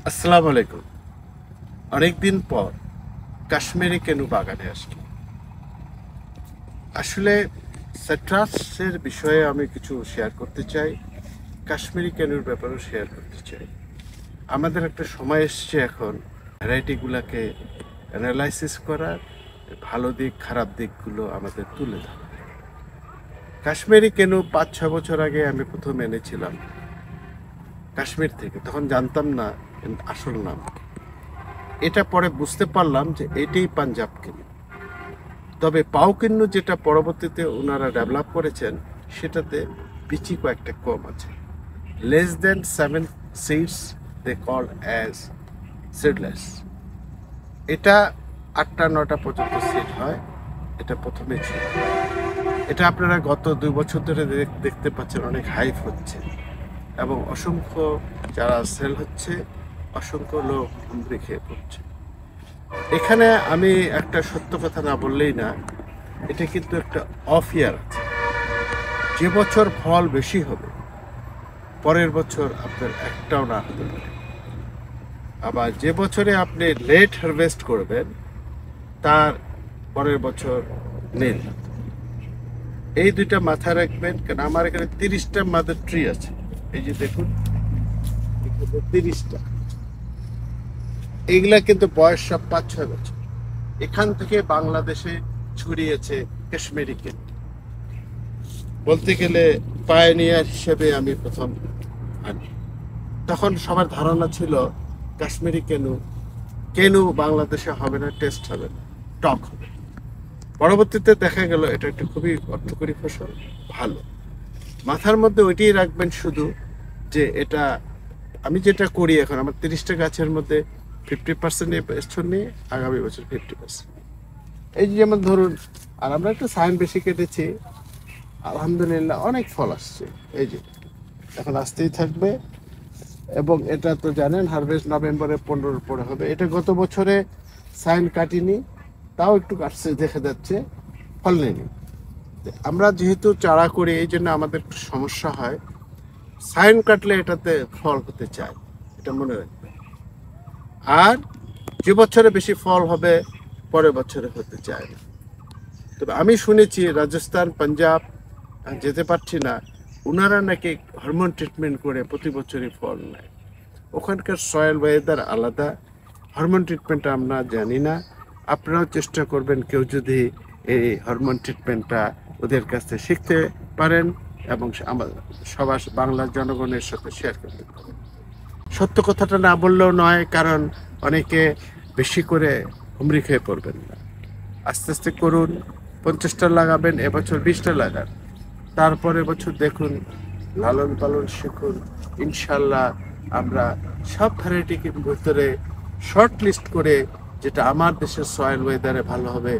আসসালামু আলাইকুম। অনেকদিন পর কাশ্মীরি কেনু বাগানে আসলাম। আসলে সিট্রাসের বিষয়ে আমি কিছু শেয়ার করতে চাই, কাশ্মীরি কেনুর ব্যাপারেও শেয়ার করতে চাই। আমাদের একটা সময় এসছে এখন ভ্যারাইটিগুলোকে অ্যানালাইসিস করার, ভালো দিক খারাপ দিকগুলো আমাদের তুলে ধরা। কাশ্মীরি কেনু 5-6 বছর আগে আমি প্রথম এনেছিলাম কাশ্মীর থেকে, তখন জানতাম না আসল নাম। এটা পরে বুঝতে পারলাম যে এটাই পাঞ্জাব কেনু। তবে পাউকিন্নু যেটা পরবর্তীতে ওনারা ডেভেলপ করেছেন সেটাতে বিচি কয়েকটা কম আছে। লেস দেন 7 সিডস দে কল অ্যাজ সিডলেস। এটা 8টা-9টা পর্যন্ত সিড হয়। এটা প্রথমে ছিল। এটা আপনারা গত 2 বছর ধরে দেখতে পাচ্ছেন অনেক হাইপ হচ্ছে এবং অসংখ্য যারা সেল হচ্ছে, অসংখ্য লোক হুমড়ি খেয়ে পড়ছে। এখানে আমি একটা সত্য কথা না বললেই না, এটা কিন্তু একটা অফ ইয়ার আছে। যে বছর ফল বেশি হবে পরের বছর আপনার একটাও না হতে পারে। আবার যে বছরে আপনি লেট হারভেস্ট করবেন তার পরের বছর নেই। এই দুইটা মাথায় রাখবেন, কারণ আমার এখানে 30টা মাদার ট্রি আছে। এই যে দেখুন, এখানে 30টা। এইগুলা কিন্তু বয়স সব 5-6 বছর। এখান থেকে বাংলাদেশে ছড়িয়েছে কাশ্মীরি কেনু। বলতে গেলে পায়োনিয়ার হিসেবে আমি প্রথম আনি। তখন সবার ধারণা ছিল কাশ্মীরি কেনু কেনু বাংলাদেশে হবে না, টেস্ট হবে না, টক হবে। পরবর্তীতে দেখা গেল এটা একটা খুবই অর্থকরী ফসল, ভালো। মাথার মধ্যে ওইটাই রাখবেন শুধু, যে এটা আমি যেটা করি এখন, আমার 30টা গাছের মধ্যে 50% স্টোর নিয়ে আগামী বছর 50%। এই যে যেমন ধরুন, আর আমরা একটু সাইন বেশি কেটেছি, আলহামদুলিল্লাহ অনেক ফল আসছে। এই যে এখন আসতেই থাকবে। এবং এটা তো জানেন হারভেস্ট নভেম্বরের 15 পরে হবে। এটা গত বছরে সাইন কাটিনি, তাও একটু কাটছে, দেখা যাচ্ছে ফল নেই। আমরা যেহেতু চারা করি এই জন্য আমাদের একটু সমস্যা হয়। সাইন কাটলে এটাতে ফল হতে চায়, এটা মনে রাখবেন। আর যে বছরে বেশি ফল হবে পরের বছরে হতে চায় না। তবে আমি শুনেছি রাজস্থান, পাঞ্জাব, যেতে পারছি না, ওনারা নাকি হরমোন ট্রিটমেন্ট করে প্রতি বছরই ফল নেয়। ওখানকার সয়েল ওয়েদার আলাদা, হরমোন ট্রিটমেন্টটা আমরা জানি না। আপনারাও চেষ্টা করবেন, কেউ যদি এই হরমোন ট্রিটমেন্টটা ওদের কাছ থেকে শিখতে পারেন এবং সবার বাংলার জনগণের সাথে শেয়ার করতে পারেন। সত্য কথাটা না বললেও নয়, কারণ অনেকে বেশি করে হুমড়ি খেয়ে পড়বেন না। আস্তে আস্তে করুন। 50টা লাগাবেন, এবছর 20টা লাগান, তারপরে বছর দেখুন, লালন পালন শিখুন। ইনশাল্লাহ আমরা সব ভ্যারাইটির ভিতরে শর্ট লিস্ট করে যেটা আমার দেশের সয়েল ওয়েদারে ভালো হবে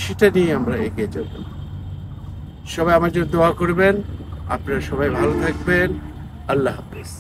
সেটা নিয়ে আমরা এগিয়ে যাব। সবাই আমার জন্য দোয়া করবেন। আপনারা সবাই ভালো থাকবেন। আল্লাহ হাফিজ।